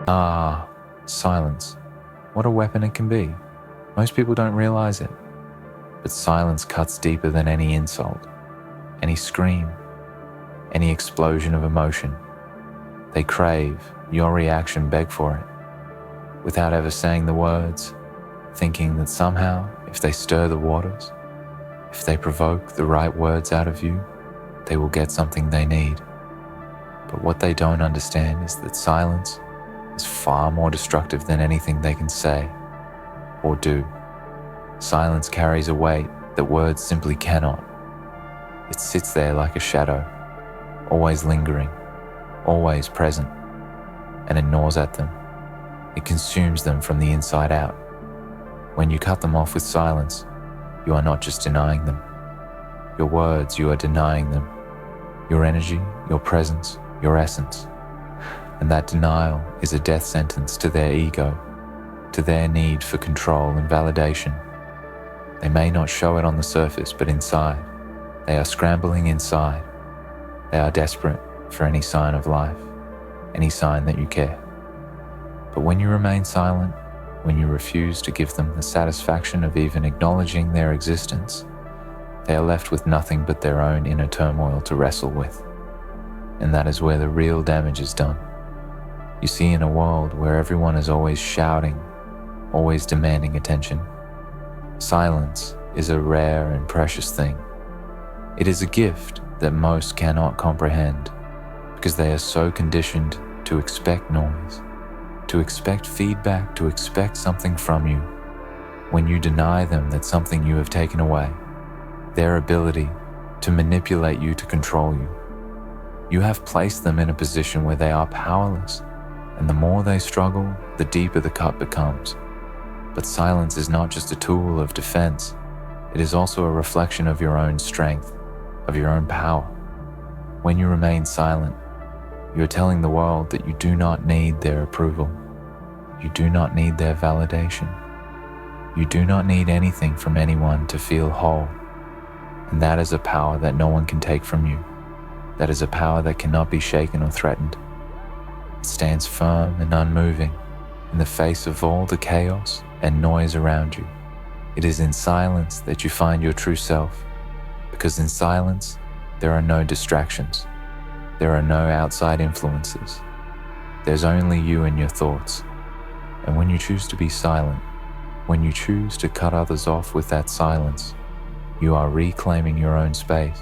Ah, silence. What a weapon it can be. Most people don't realize it. But silence cuts deeper than any insult, any scream, any explosion of emotion. They crave, your reaction beg for it, without ever saying the words, thinking that somehow, if they stir the waters, if they provoke the right words out of you, they will get something they need. But what they don't understand is that silence is far more destructive than anything they can say or do. Silence carries a weight that words simply cannot. It sits there like a shadow, always lingering, always present, and it gnaws at them. It consumes them from the inside out. When you cut them off with silence, you are not just denying them. Your words, you are denying them. Your energy, your presence, your essence. And that denial is a death sentence to their ego, to their need for control and validation. They may not show it on the surface, but inside, they are scrambling inside. They are desperate for any sign of life, any sign that you care. But when you remain silent, when you refuse to give them the satisfaction of even acknowledging their existence, they are left with nothing but their own inner turmoil to wrestle with. And that is where the real damage is done. You see, in a world where everyone is always shouting, always demanding attention, silence is a rare and precious thing. It is a gift that most cannot comprehend because they are so conditioned to expect noise, to expect feedback, to expect something from you. When you deny them that something you have taken away, their ability to manipulate you, to control you, you have placed them in a position where they are powerless, and the more they struggle, the deeper the cut becomes. But silence is not just a tool of defense, it is also a reflection of your own strength, of your own power. When you remain silent, you are telling the world that you do not need their approval. You do not need their validation. You do not need anything from anyone to feel whole. And that is a power that no one can take from you. That is a power that cannot be shaken or threatened. It stands firm and unmoving in the face of all the chaos and noise around you. It is in silence that you find your true self, because in silence, there are no distractions. There are no outside influences. There's only you and your thoughts. And when you choose to be silent, when you choose to cut others off with that silence, you are reclaiming your own space,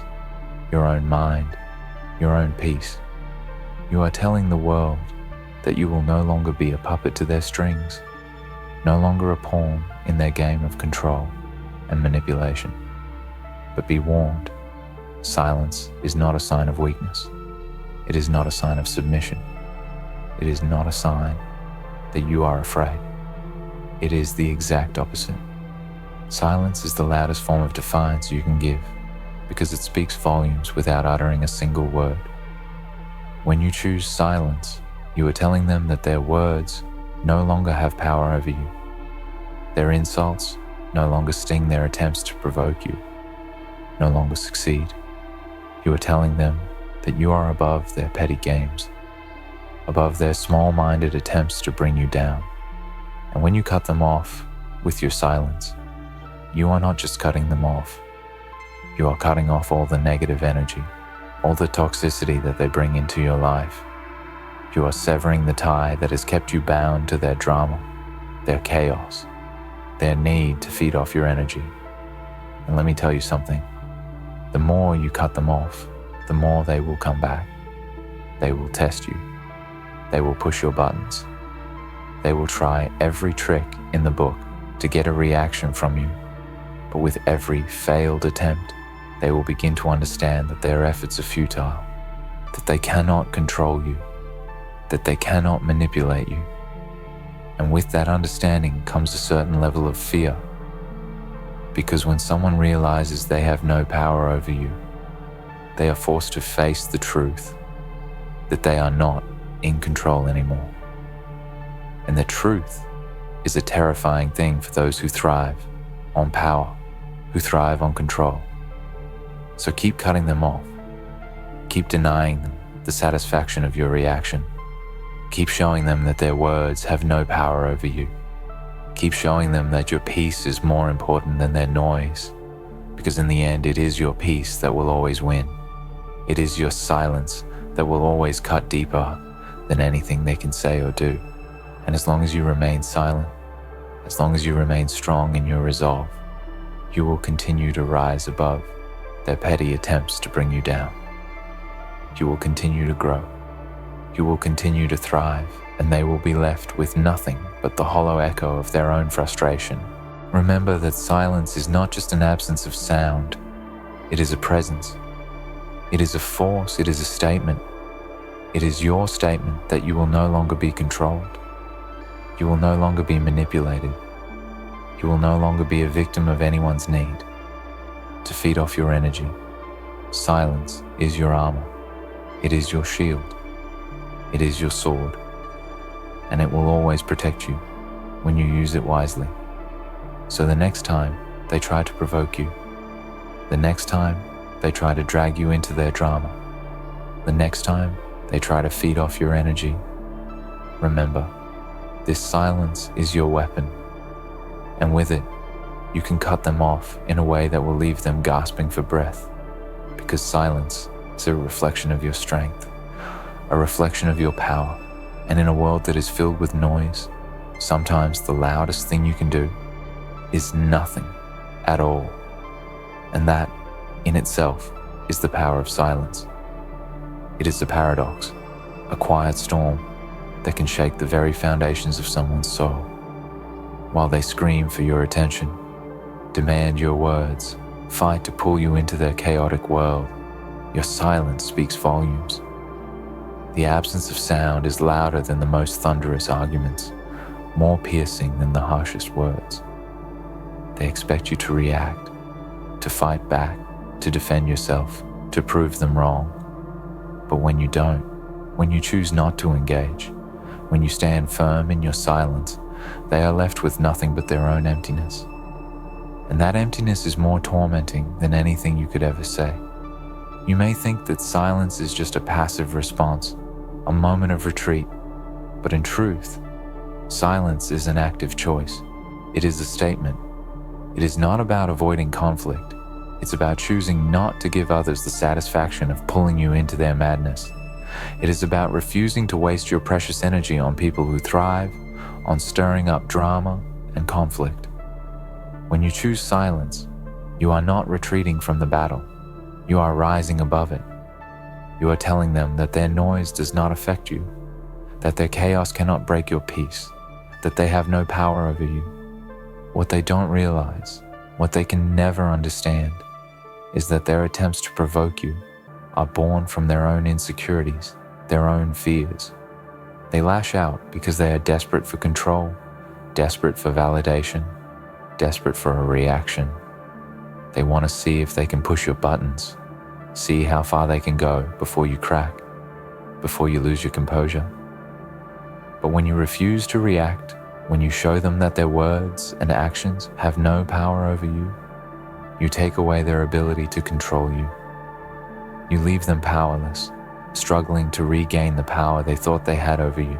your own mind, your own peace. You are telling the world that you will no longer be a puppet to their strings, no longer a pawn in their game of control and manipulation. But be warned, silence is not a sign of weakness. It is not a sign of submission. It is not a sign that you are afraid. It is the exact opposite. Silence is the loudest form of defiance you can give, because it speaks volumes without uttering a single word. When you choose silence, you are telling them that their words no longer have power over you. Their insults no longer sting their attempts to provoke you, no longer succeed. You are telling them that you are above their petty games, above their small-minded attempts to bring you down. And when you cut them off with your silence, you are not just cutting them off. You are cutting off all the negative energy, all the toxicity that they bring into your life. You are severing the tie that has kept you bound to their drama, their chaos, their need to feed off your energy. And let me tell you something. The more you cut them off, the more they will come back. They will test you. They will push your buttons. They will try every trick in the book to get a reaction from you. But with every failed attempt, they will begin to understand that their efforts are futile, that they cannot control you, that they cannot manipulate you. And with that understanding comes a certain level of fear. Because when someone realizes they have no power over you, they are forced to face the truth that they are not in control anymore. And the truth is a terrifying thing for those who thrive on power, who thrive on control. So keep cutting them off. Keep denying them the satisfaction of your reaction. Keep showing them that their words have no power over you. Keep showing them that your peace is more important than their noise, because in the end, it is your peace that will always win. It is your silence that will always cut deeper than anything they can say or do. And as long as you remain silent, as long as you remain strong in your resolve, you will continue to rise above their petty attempts to bring you down. You will continue to grow. You will continue to thrive, and they will be left with nothing but the hollow echo of their own frustration. Remember that silence is not just an absence of sound. It is a presence. It is a force. It is a statement. It is your statement that you will no longer be controlled. You will no longer be manipulated. You will no longer be a victim of anyone's need to feed off your energy. Silence is your armor. It is your shield. It is your sword. And it will always protect you when you use it wisely. So the next time they try to provoke you, the next time they try to drag you into their drama, the next time they try to feed off your energy, remember, this silence is your weapon. And with it, you can cut them off in a way that will leave them gasping for breath, because silence is a reflection of your strength, a reflection of your power. And in a world that is filled with noise, sometimes the loudest thing you can do is nothing at all. And that, in itself, is the power of silence. It is the paradox, a quiet storm that can shake the very foundations of someone's soul. While they scream for your attention, demand your words, fight to pull you into their chaotic world, your silence speaks volumes. The absence of sound is louder than the most thunderous arguments, more piercing than the harshest words. They expect you to react, to fight back, to defend yourself, to prove them wrong. But when you don't, when you choose not to engage, when you stand firm in your silence, they are left with nothing but their own emptiness. And that emptiness is more tormenting than anything you could ever say. You may think that silence is just a passive response, a moment of retreat, but in truth, silence is an active choice. It is a statement. It is not about avoiding conflict. It's about choosing not to give others the satisfaction of pulling you into their madness. It is about refusing to waste your precious energy on people who thrive on stirring up drama and conflict. When you choose silence, you are not retreating from the battle. You are rising above it. You are telling them that their noise does not affect you, that their chaos cannot break your peace, that they have no power over you. What they don't realize, what they can never understand, is that their attempts to provoke you are born from their own insecurities, their own fears. They lash out because they are desperate for control, desperate for validation, desperate for a reaction. They want to see if they can push your buttons, see how far they can go before you crack, before you lose your composure. But when you refuse to react, when you show them that their words and actions have no power over you, you take away their ability to control you. You leave them powerless, struggling to regain the power they thought they had over you.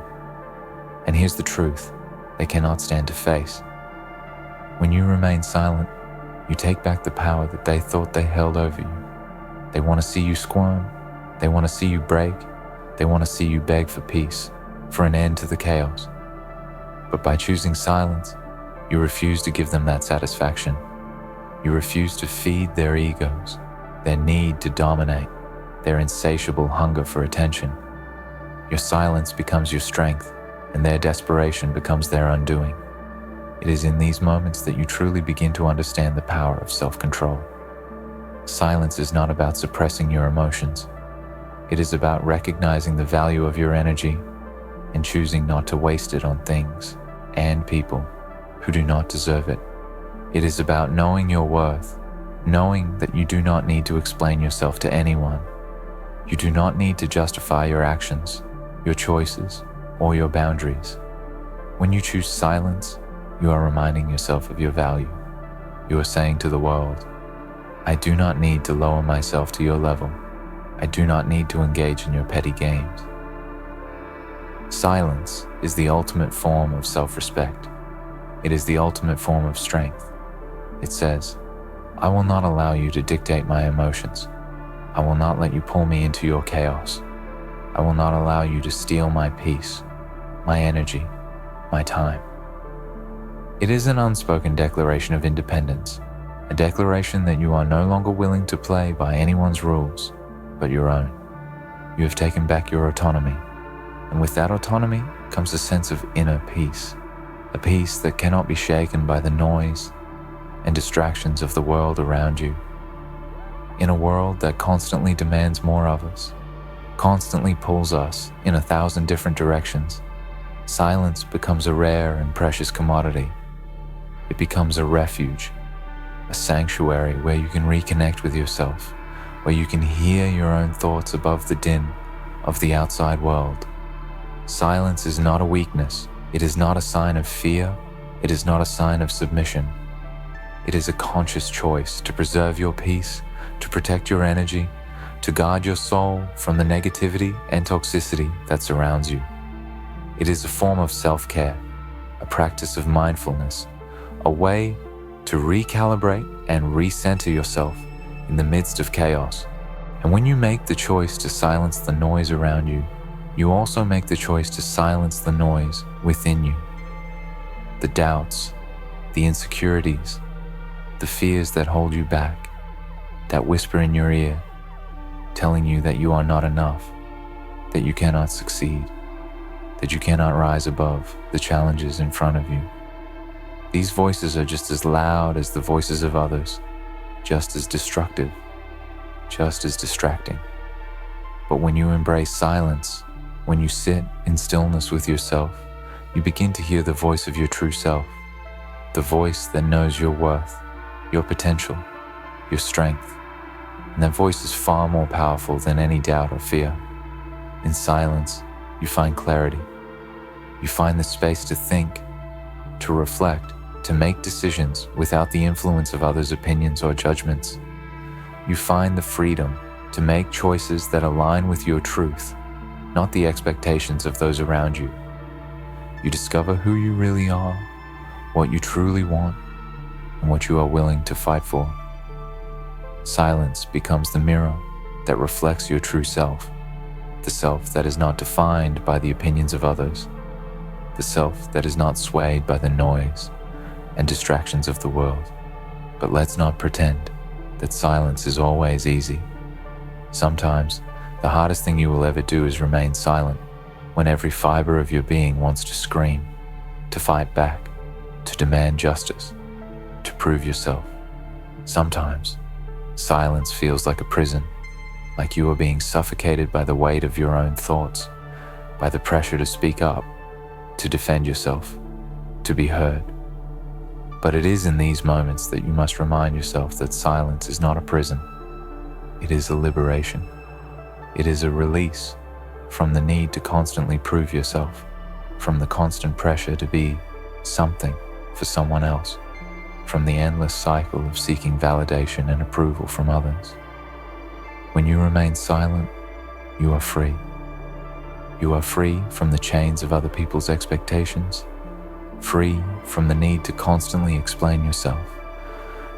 And here's the truth they cannot stand to face. When you remain silent, you take back the power that they thought they held over you. They want to see you squirm. They want to see you break. They want to see you beg for peace, for an end to the chaos. But by choosing silence, you refuse to give them that satisfaction. You refuse to feed their egos, their need to dominate, their insatiable hunger for attention. Your silence becomes your strength, and their desperation becomes their undoing. It is in these moments that you truly begin to understand the power of self-control. Silence is not about suppressing your emotions. It is about recognizing the value of your energy and choosing not to waste it on things and people who do not deserve it. It is about knowing your worth, knowing that you do not need to explain yourself to anyone. You do not need to justify your actions, your choices, or your boundaries. When you choose silence, you are reminding yourself of your value. You are saying to the world, I do not need to lower myself to your level. I do not need to engage in your petty games. Silence is the ultimate form of self-respect. It is the ultimate form of strength. It says, I will not allow you to dictate my emotions. I will not let you pull me into your chaos. I will not allow you to steal my peace, my energy, my time. It is an unspoken declaration of independence, a declaration that you are no longer willing to play by anyone's rules, but your own. You have taken back your autonomy, and with that autonomy comes a sense of inner peace, a peace that cannot be shaken by the noise and distractions of the world around you. In a world that constantly demands more of us, constantly pulls us in 1,000 different directions, silence becomes a rare and precious commodity. It becomes a refuge, a sanctuary where you can reconnect with yourself, where you can hear your own thoughts above the din of the outside world. Silence is not a weakness. It is not a sign of fear. It is not a sign of submission. It is a conscious choice to preserve your peace, to protect your energy, to guard your soul from the negativity and toxicity that surrounds you. It is a form of self-care, a practice of mindfulness, a way to recalibrate and recenter yourself in the midst of chaos. And when you make the choice to silence the noise around you, you also make the choice to silence the noise within you. The doubts, the insecurities, the fears that hold you back, that whisper in your ear, telling you that you are not enough, that you cannot succeed, that you cannot rise above the challenges in front of you. These voices are just as loud as the voices of others, just as destructive, just as distracting. But when you embrace silence, when you sit in stillness with yourself, you begin to hear the voice of your true self, the voice that knows your worth, your potential, your strength. And that voice is far more powerful than any doubt or fear. In silence, you find clarity. You find the space to think, to reflect, to make decisions without the influence of others' opinions or judgments. You find the freedom to make choices that align with your truth, not the expectations of those around you. You discover who you really are, what you truly want, and what you are willing to fight for. Silence becomes the mirror that reflects your true self, the self that is not defined by the opinions of others, the self that is not swayed by the noise and distractions of the world. But let's not pretend that silence is always easy. Sometimes, the hardest thing you will ever do is remain silent when every fiber of your being wants to scream, to fight back, to demand justice, to prove yourself. Sometimes, silence feels like a prison, like you are being suffocated by the weight of your own thoughts, by the pressure to speak up, to defend yourself, to be heard. But it is in these moments that you must remind yourself that silence is not a prison. It is a liberation. It is a release from the need to constantly prove yourself, from the constant pressure to be something for someone else, from the endless cycle of seeking validation and approval from others. When you remain silent, you are free. You are free from the chains of other people's expectations, free from the need to constantly explain yourself,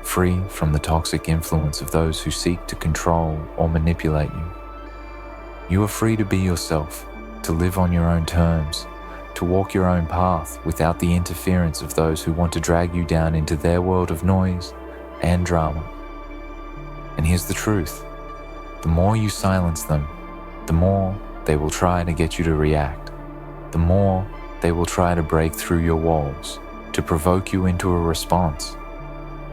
free from the toxic influence of those who seek to control or manipulate you. You are free to be yourself, to live on your own terms, to walk your own path without the interference of those who want to drag you down into their world of noise and drama. And here's the truth. The more you silence them, the more they will try to get you to react. The more they will try to break through your walls, to provoke you into a response.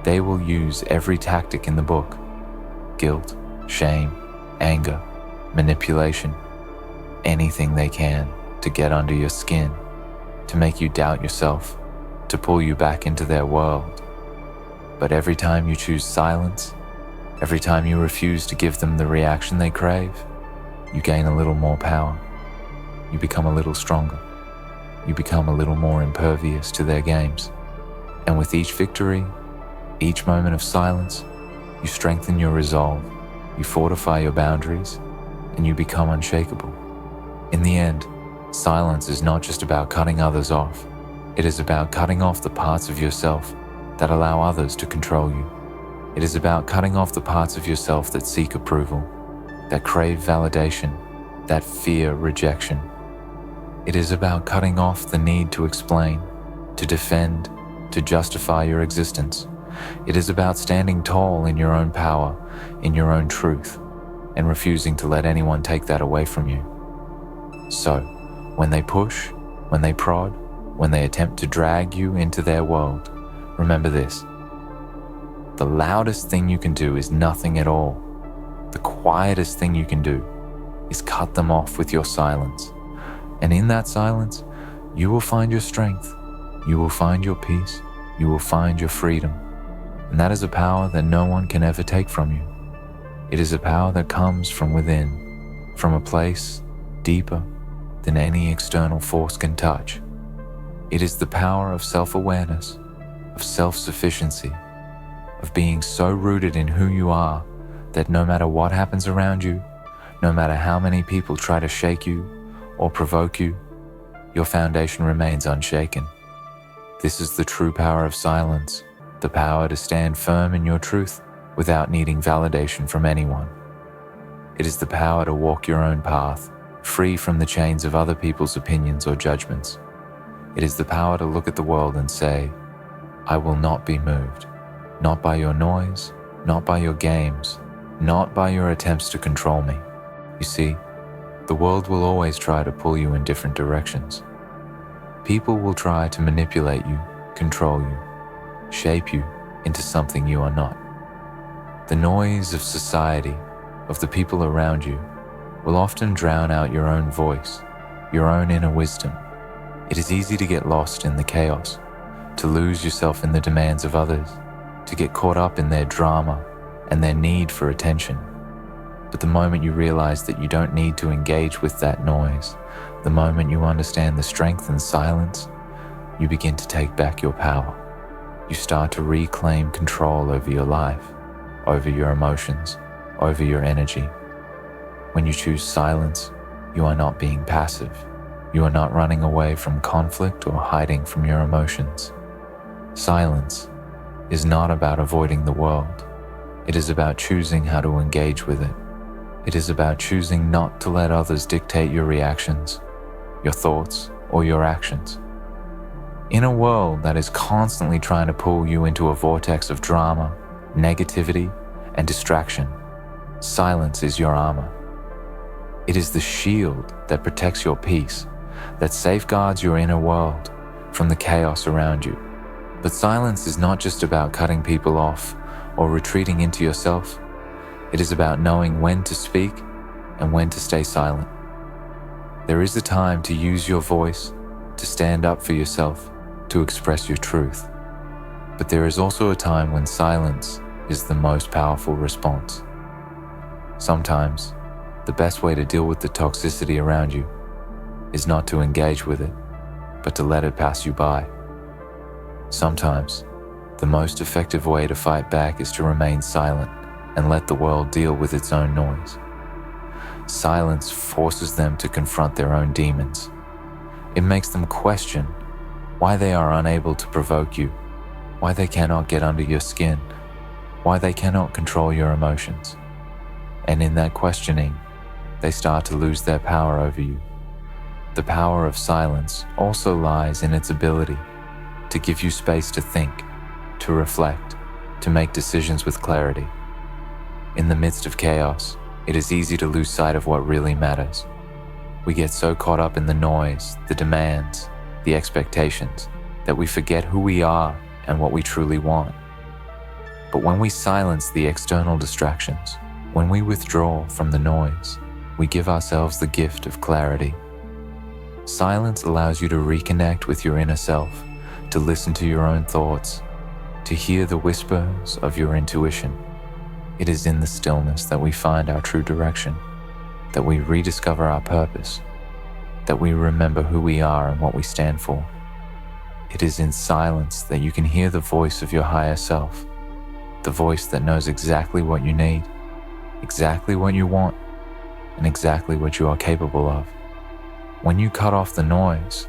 They will use every tactic in the book: guilt, shame, anger, manipulation, anything they can to get under your skin, to make you doubt yourself, to pull you back into their world. But every time you choose silence, every time you refuse to give them the reaction they crave, you gain a little more power. You become a little stronger. You become a little more impervious to their games. And with each victory, each moment of silence, you strengthen your resolve, you fortify your boundaries, and you become unshakable. In the end, Silence is not just about cutting others off. It is about cutting off the parts of yourself that allow others to control you. It is about cutting off the parts of yourself that seek approval, that crave validation, that fear rejection. It is about cutting off the need to explain, to defend, to justify your existence. It is about standing tall in your own power, in your own truth, and refusing to let anyone take that away from you. So, when they push, when they prod, when they attempt to drag you into their world, remember this. The loudest thing you can do is nothing at all. The quietest thing you can do is cut them off with your silence. And in that silence, you will find your strength, you will find your peace, you will find your freedom. And that is a power that no one can ever take from you. It is a power that comes from within, from a place deeper than any external force can touch. It is the power of self-awareness, of self-sufficiency, of being so rooted in who you are that no matter what happens around you, no matter how many people try to shake you or provoke you, your foundation remains unshaken. This is the true power of silence, the power to stand firm in your truth without needing validation from anyone. It is the power to walk your own path, free from the chains of other people's opinions or judgments. It is the power to look at the world and say, I will not be moved, not by your noise, not by your games, not by your attempts to control me. You see, the world will always try to pull you in different directions. People will try to manipulate you, control you, shape you into something you are not. The noise of society, of the people around you, will often drown out your own voice, your own inner wisdom. It is easy to get lost in the chaos, to lose yourself in the demands of others, to get caught up in their drama and their need for attention. But the moment you realize that you don't need to engage with that noise, the moment you understand the strength in silence, you begin to take back your power. You start to reclaim control over your life, over your emotions, over your energy. When you choose silence, you are not being passive. You are not running away from conflict or hiding from your emotions. Silence is not about avoiding the world. It is about choosing how to engage with it. It is about choosing not to let others dictate your reactions, your thoughts, or your actions. In a world that is constantly trying to pull you into a vortex of drama, negativity, and distraction, silence is your armor. It is the shield that protects your peace, that safeguards your inner world from the chaos around you. But silence is not just about cutting people off or retreating into yourself. It is about knowing when to speak and when to stay silent. There is a time to use your voice, to stand up for yourself, to express your truth. But there is also a time when silence is the most powerful response. Sometimes, the best way to deal with the toxicity around you is not to engage with it, but to let it pass you by. Sometimes, the most effective way to fight back is to remain silent and let the world deal with its own noise. Silence forces them to confront their own demons. It makes them question why they are unable to provoke you, why they cannot get under your skin, why they cannot control your emotions. And in that questioning, they start to lose their power over you. The power of silence also lies in its ability to give you space to think, to reflect, to make decisions with clarity. In the midst of chaos, it is easy to lose sight of what really matters. We get so caught up in the noise, the demands, the expectations, that we forget who we are and what we truly want. But when we silence the external distractions, when we withdraw from the noise, we give ourselves the gift of clarity. Silence allows you to reconnect with your inner self, to listen to your own thoughts, to hear the whispers of your intuition. It is in the stillness that we find our true direction, that we rediscover our purpose, that we remember who we are and what we stand for. It is in silence that you can hear the voice of your higher self, the voice that knows exactly what you need, exactly what you want, and exactly what you are capable of. When you cut off the noise,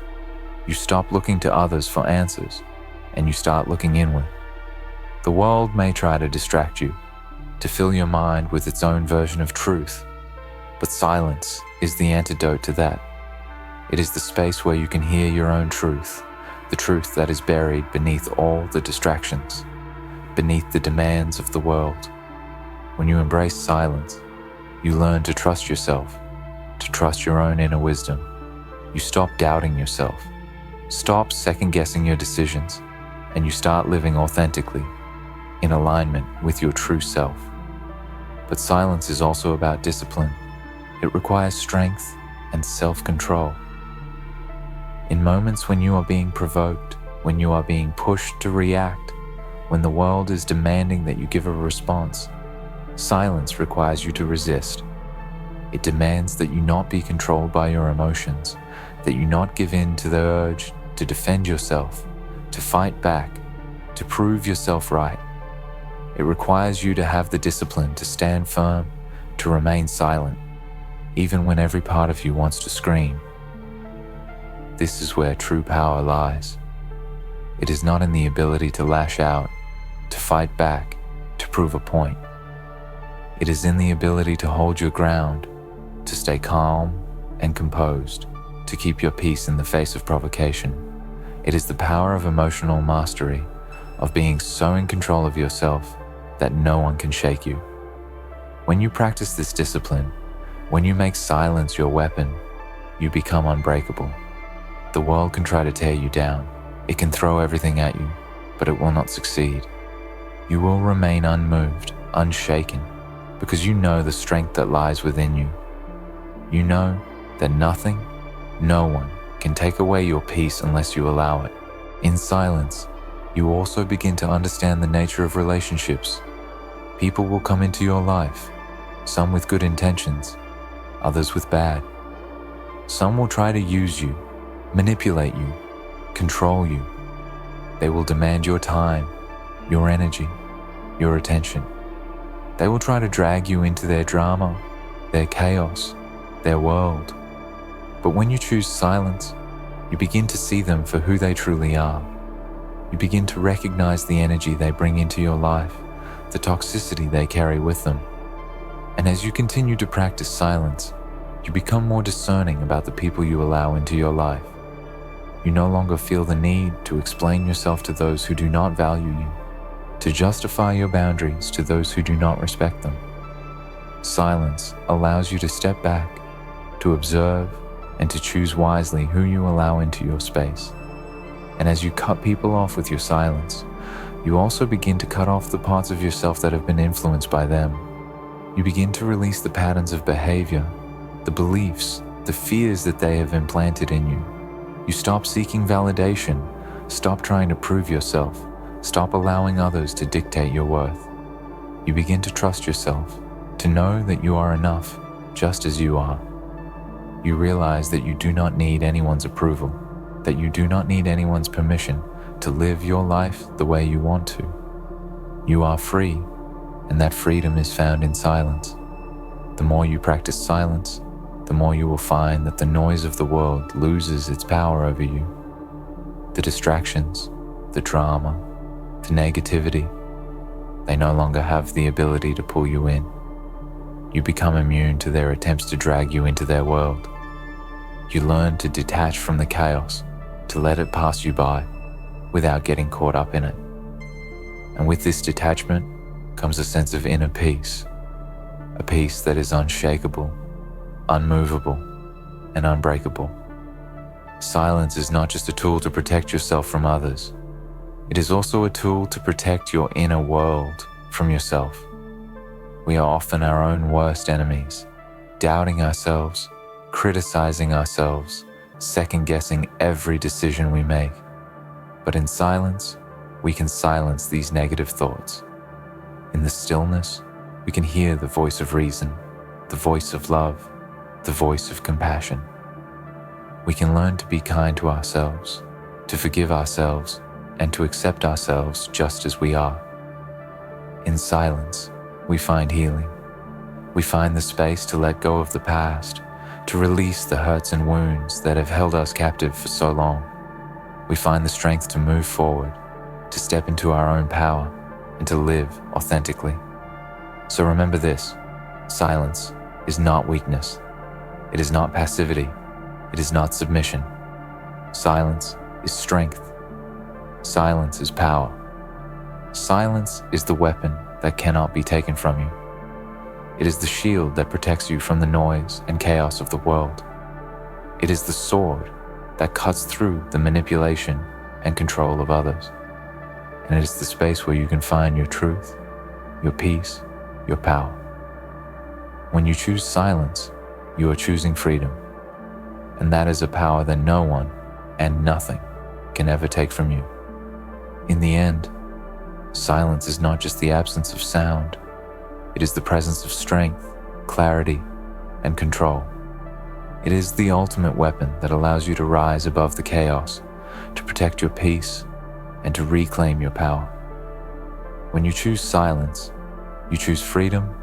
you stop looking to others for answers and you start looking inward. The world may try to distract you, to fill your mind with its own version of truth, but silence is the antidote to that. It is the space where you can hear your own truth, the truth that is buried beneath all the distractions, beneath the demands of the world. When you embrace silence, you learn to trust yourself, to trust your own inner wisdom. You stop doubting yourself, stop second-guessing your decisions, and you start living authentically, in alignment with your true self. But silence is also about discipline. It requires strength and self-control. In moments when you are being provoked, when you are being pushed to react, when the world is demanding that you give a response, silence requires you to resist. It demands that you not be controlled by your emotions, that you not give in to the urge to defend yourself, to fight back, to prove yourself right. It requires you to have the discipline to stand firm, to remain silent, even when every part of you wants to scream. This is where true power lies. It is not in the ability to lash out, to fight back, to prove a point. It is in the ability to hold your ground, to stay calm and composed, to keep your peace in the face of provocation. It is the power of emotional mastery, of being so in control of yourself that no one can shake you. When you practice this discipline, when you make silence your weapon, you become unbreakable. The world can try to tear you down. It can throw everything at you, but it will not succeed. You will remain unmoved, unshaken, because you know the strength that lies within you. You know that nothing, no one can take away your peace unless you allow it. In silence, you also begin to understand the nature of relationships. People will come into your life, some with good intentions, others with bad. Some will try to use you, manipulate you, control you. They will demand your time, your energy, your attention. They will try to drag you into their drama, their chaos, their world. But when you choose silence, you begin to see them for who they truly are. You begin to recognize the energy they bring into your life, the toxicity they carry with them. And as you continue to practice silence, you become more discerning about the people you allow into your life. You no longer feel the need to explain yourself to those who do not value you, to justify your boundaries to those who do not respect them. Silence allows you to step back, to observe, and to choose wisely who you allow into your space. And as you cut people off with your silence, you also begin to cut off the parts of yourself that have been influenced by them. You begin to release the patterns of behavior, the beliefs, the fears that they have implanted in you. You stop seeking validation, stop trying to prove yourself, stop allowing others to dictate your worth. You begin to trust yourself, to know that you are enough, just as you are. You realize that you do not need anyone's approval, that you do not need anyone's permission to live your life the way you want to. You are free, and that freedom is found in silence. The more you practice silence, the more you will find that the noise of the world loses its power over you. The distractions, the drama, the negativity, they no longer have the ability to pull you in. You become immune to their attempts to drag you into their world. You learn to detach from the chaos, to let it pass you by without getting caught up in it. And with this detachment comes a sense of inner peace, a peace that is unshakable, unmovable, and unbreakable. Silence is not just a tool to protect yourself from others. It is also a tool to protect your inner world from yourself. We are often our own worst enemies, doubting ourselves, criticizing ourselves, second-guessing every decision we make. But in silence, we can silence these negative thoughts. In the stillness, we can hear the voice of reason, the voice of love, the voice of compassion. We can learn to be kind to ourselves, to forgive ourselves, and to accept ourselves just as we are. In silence, we find healing. We find the space to let go of the past, to release the hurts and wounds that have held us captive for so long. We find the strength to move forward, to step into our own power, and to live authentically. So remember this: silence is not weakness. It is not passivity. It is not submission. Silence is strength. Silence is power. Silence is the weapon that cannot be taken from you. It is the shield that protects you from the noise and chaos of the world. It is the sword that cuts through the manipulation and control of others. And it is the space where you can find your truth, your peace, your power. When you choose silence, you are choosing freedom. And that is a power that no one and nothing can ever take from you. In the end, silence is not just the absence of sound. It is the presence of strength, clarity, and control. It is the ultimate weapon that allows you to rise above the chaos, to protect your peace, and to reclaim your power. When you choose silence, you choose freedom,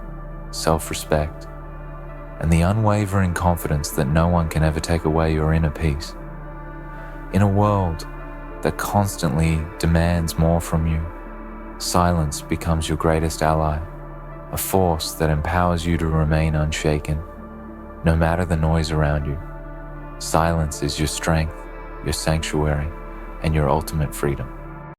self-respect, and the unwavering confidence that no one can ever take away your inner peace. In a world that constantly demands more from you, silence becomes your greatest ally, a force that empowers you to remain unshaken, no matter the noise around you. Silence is your strength, your sanctuary, and your ultimate freedom.